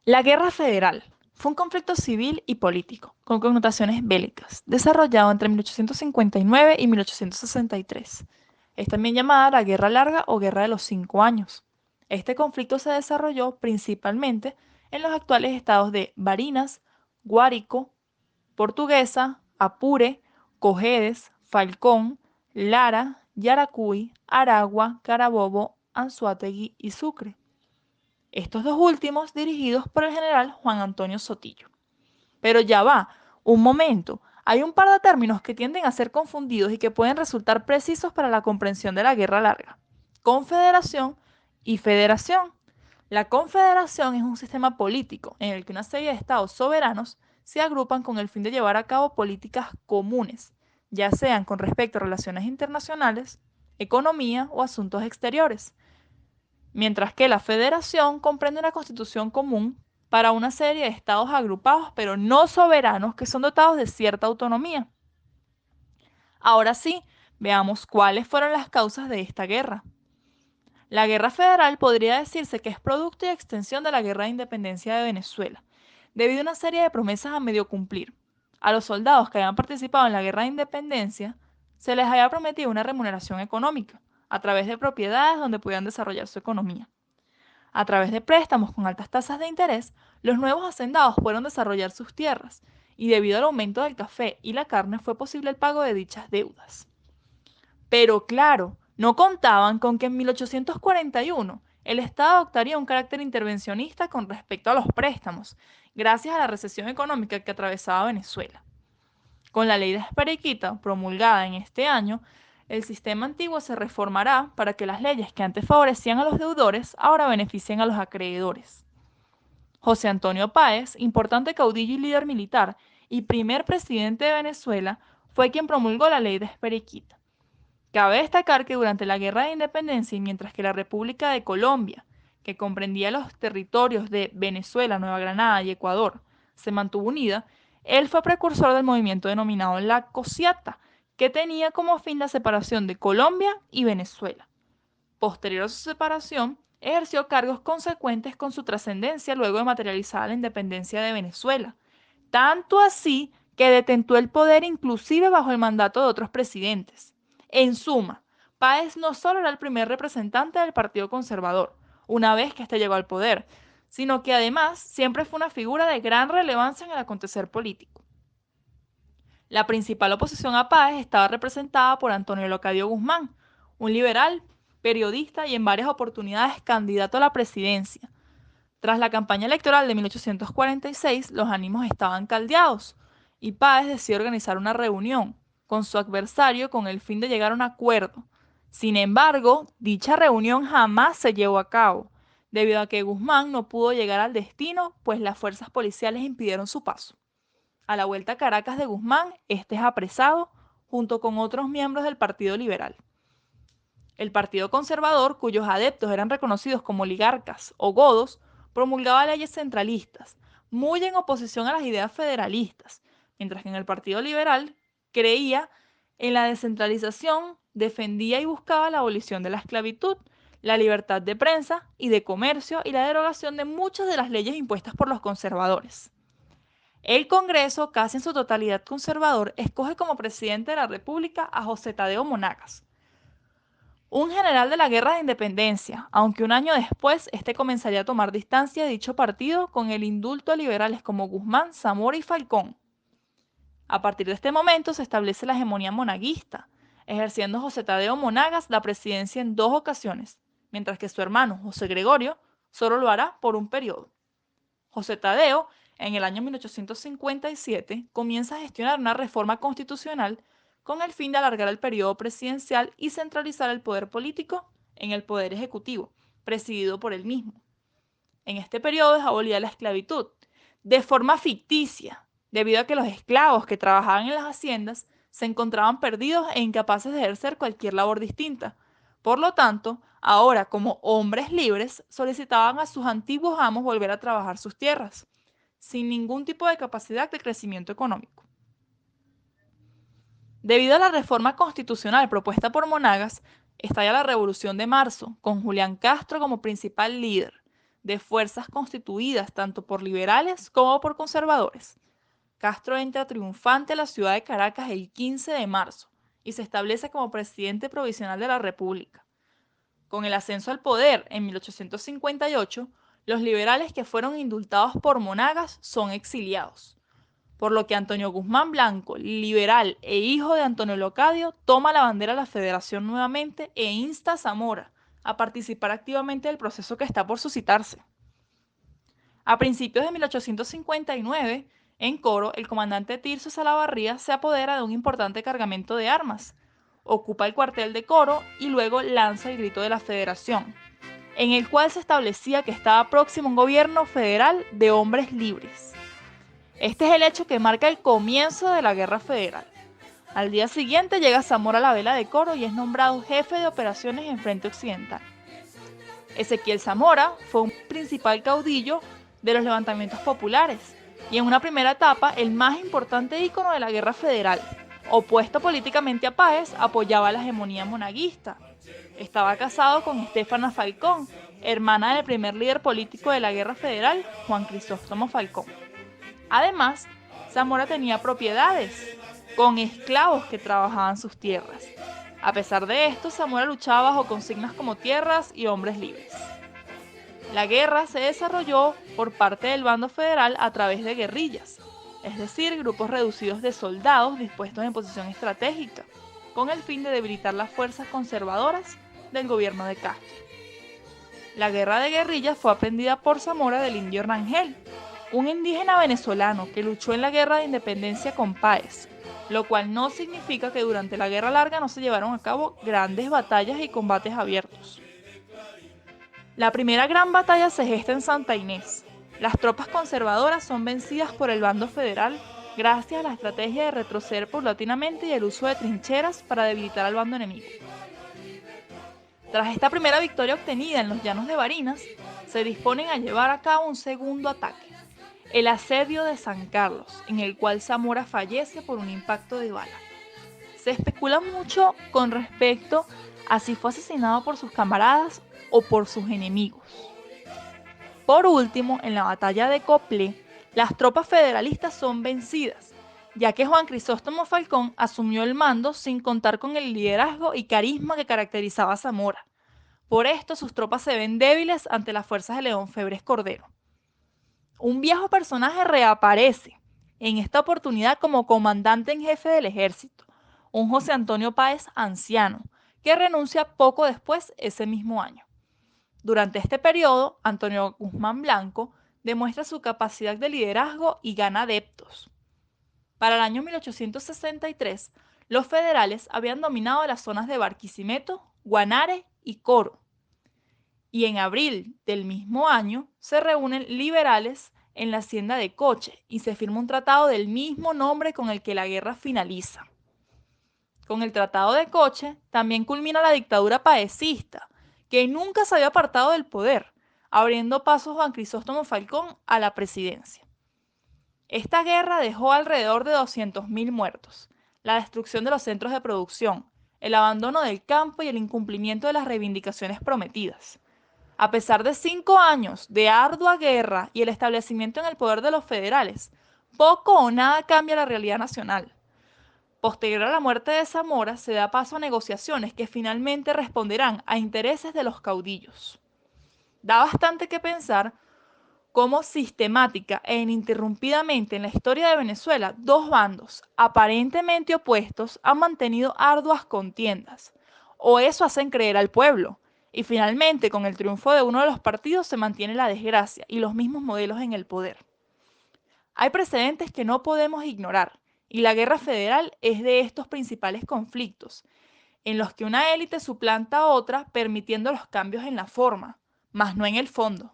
La Guerra Federal fue un conflicto civil y político, con connotaciones bélicas, desarrollado entre 1859 y 1863. Es también llamada la Guerra Larga o Guerra de los 5 Años. Este conflicto se desarrolló principalmente en los actuales estados de Barinas, Guárico, Portuguesa, Apure, Cojedes, Falcón, Lara, Yaracuy, Aragua, Carabobo, Anzoátegui y Sucre. Estos dos últimos dirigidos por el general Juan Antonio Sotillo. Pero ya va, un momento. Hay un par de términos que tienden a ser confundidos y que pueden resultar precisos para la comprensión de la Guerra Larga. Confederación y federación. La confederación es un sistema político en el que una serie de estados soberanos se agrupan con el fin de llevar a cabo políticas comunes, ya sean con respecto a relaciones internacionales, economía o asuntos exteriores, mientras que la federación comprende una constitución común para una serie de estados agrupados pero no soberanos que son dotados de cierta autonomía. Ahora sí, veamos cuáles fueron las causas de esta guerra. La guerra federal podría decirse que es producto y extensión de la guerra de independencia de Venezuela, debido a una serie de promesas a medio cumplir. A los soldados que habían participado en la guerra de independencia se les había prometido una remuneración económica, a través de propiedades donde pudieran desarrollar su economía. A través de préstamos con altas tasas de interés, los nuevos hacendados pudieron desarrollar sus tierras, y debido al aumento del café y la carne fue posible el pago de dichas deudas. Pero claro, no contaban con que en 1841 el Estado adoptaría un carácter intervencionista con respecto a los préstamos, gracias a la recesión económica que atravesaba Venezuela. Con la ley de Esperiquita, promulgada en este año, el sistema antiguo se reformará para que las leyes que antes favorecían a los deudores ahora beneficien a los acreedores. José Antonio Páez, importante caudillo y líder militar y primer presidente de Venezuela, fue quien promulgó la ley de Esperiquita. Cabe destacar que durante la Guerra de Independencia y mientras que la República de Colombia, que comprendía los territorios de Venezuela, Nueva Granada y Ecuador, se mantuvo unida, él fue precursor del movimiento denominado la Cociata, que tenía como fin la separación de Colombia y Venezuela. Posterior a su separación, ejerció cargos consecuentes con su trascendencia luego de materializar la independencia de Venezuela, tanto así que detentó el poder inclusive bajo el mandato de otros presidentes. En suma, Páez no solo era el primer representante del Partido Conservador, una vez que éste llegó al poder, sino que además siempre fue una figura de gran relevancia en el acontecer político. La principal oposición a Páez estaba representada por Antonio Locadio Guzmán, un liberal, periodista y en varias oportunidades candidato a la presidencia. Tras la campaña electoral de 1846, los ánimos estaban caldeados y Páez decidió organizar una reunión con su adversario con el fin de llegar a un acuerdo. Sin embargo, dicha reunión jamás se llevó a cabo, debido a que Guzmán no pudo llegar al destino, pues las fuerzas policiales impidieron su paso. A la vuelta a Caracas de Guzmán, este es apresado junto con otros miembros del Partido Liberal. El Partido Conservador, cuyos adeptos eran reconocidos como oligarcas o godos, promulgaba leyes centralistas, muy en oposición a las ideas federalistas, mientras que en el Partido Liberal creía en la descentralización, defendía y buscaba la abolición de la esclavitud, la libertad de prensa y de comercio y la derogación de muchas de las leyes impuestas por los conservadores. El Congreso, casi en su totalidad conservador, escoge como presidente de la República a José Tadeo Monagas, un general de la Guerra de Independencia, aunque un año después este comenzaría a tomar distancia de dicho partido con el indulto a liberales como Guzmán, Zamora y Falcón. A partir de este momento se establece la hegemonía monaguista, ejerciendo José Tadeo Monagas la presidencia en 2 ocasiones, mientras que su hermano José Gregorio solo lo hará por un periodo. José Tadeo, en el año 1857, comienza a gestionar una reforma constitucional con el fin de alargar el periodo presidencial y centralizar el poder político en el poder ejecutivo, presidido por él mismo. En este periodo es abolida la esclavitud, de forma ficticia, debido a que los esclavos que trabajaban en las haciendas se encontraban perdidos e incapaces de ejercer cualquier labor distinta. Por lo tanto, ahora como hombres libres solicitaban a sus antiguos amos volver a trabajar sus tierras, sin ningún tipo de capacidad de crecimiento económico. Debido a la reforma constitucional propuesta por Monagas, estalla la Revolución de Marzo, con Julián Castro como principal líder, de fuerzas constituidas tanto por liberales como por conservadores. Castro entra triunfante a la ciudad de Caracas el 15 de marzo y se establece como presidente provisional de la República. Con el ascenso al poder en 1858, los liberales que fueron indultados por Monagas son exiliados, por lo que Antonio Guzmán Blanco, liberal e hijo de Antonio Locadio, toma la bandera de la Federación nuevamente e insta a Zamora a participar activamente del proceso que está por suscitarse. A principios de 1859, en Coro, el comandante Tirso Salavarría se apodera de un importante cargamento de armas, ocupa el cuartel de Coro y luego lanza el grito de la Federación, en el cual se establecía que estaba próximo un gobierno federal de hombres libres. Este es el hecho que marca el comienzo de la Guerra Federal. Al día siguiente llega Zamora a la vela de Coro y es nombrado jefe de operaciones en Frente Occidental. Ezequiel Zamora fue un principal caudillo de los levantamientos populares y en una primera etapa el más importante ícono de la Guerra Federal. Opuesto políticamente a Páez, apoyaba la hegemonía monaguista. Estaba casado con Estefana Falcón, hermana del primer líder político de la Guerra Federal, Juan Crisóstomo Falcón. Además, Zamora tenía propiedades con esclavos que trabajaban sus tierras. A pesar de esto, Zamora luchaba bajo consignas como tierras y hombres libres. La guerra se desarrolló por parte del bando federal a través de guerrillas, es decir, grupos reducidos de soldados dispuestos en posición estratégica, con el fin de debilitar las fuerzas conservadoras del gobierno de Castro. La guerra de guerrillas fue aprendida por Zamora del indio Rangel, un indígena venezolano que luchó en la guerra de independencia con Páez, lo cual no significa que durante la Guerra Larga no se llevaron a cabo grandes batallas y combates abiertos. La primera gran batalla se gesta en Santa Inés. Las tropas conservadoras son vencidas por el bando federal gracias a la estrategia de retroceder paulatinamente y el uso de trincheras para debilitar al bando enemigo. Tras esta primera victoria obtenida en los llanos de Barinas, se disponen a llevar a cabo un segundo ataque, el asedio de San Carlos, en el cual Zamora fallece por un impacto de bala. Se especula mucho con respecto a si fue asesinado por sus camaradas o por sus enemigos. Por último, en la batalla de Coplé, las tropas federalistas son vencidas, ya que Juan Crisóstomo Falcón asumió el mando sin contar con el liderazgo y carisma que caracterizaba a Zamora. Por esto, sus tropas se ven débiles ante las fuerzas de León Febres Cordero. Un viejo personaje reaparece, en esta oportunidad como comandante en jefe del ejército, un José Antonio Páez anciano, que renuncia poco después ese mismo año. Durante este periodo, Antonio Guzmán Blanco demuestra su capacidad de liderazgo y gana adeptos. Para el año 1863, los federales habían dominado las zonas de Barquisimeto, Guanare y Coro. Y en abril del mismo año se reúnen liberales en la hacienda de Coche y se firma un tratado del mismo nombre con el que la guerra finaliza. Con el tratado de Coche también culmina la dictadura paecista, que nunca se había apartado del poder, abriendo paso a Juan Crisóstomo Falcón a la presidencia. Esta guerra dejó alrededor de 200.000 muertos, la destrucción de los centros de producción, el abandono del campo y el incumplimiento de las reivindicaciones prometidas. A pesar de 5 años de ardua guerra y el establecimiento en el poder de los federales, poco o nada cambia la realidad nacional. Posterior a la muerte de Zamora, se da paso a negociaciones que finalmente responderán a intereses de los caudillos. Da bastante que pensar cómo sistemática e ininterrumpidamente en la historia de Venezuela, dos bandos aparentemente opuestos han mantenido arduas contiendas, o eso hacen creer al pueblo, y finalmente con el triunfo de uno de los partidos se mantiene la desgracia y los mismos modelos en el poder. Hay precedentes que no podemos ignorar, y la guerra federal es de estos principales conflictos, en los que una élite suplanta a otra permitiendo los cambios en la forma, mas no en el fondo.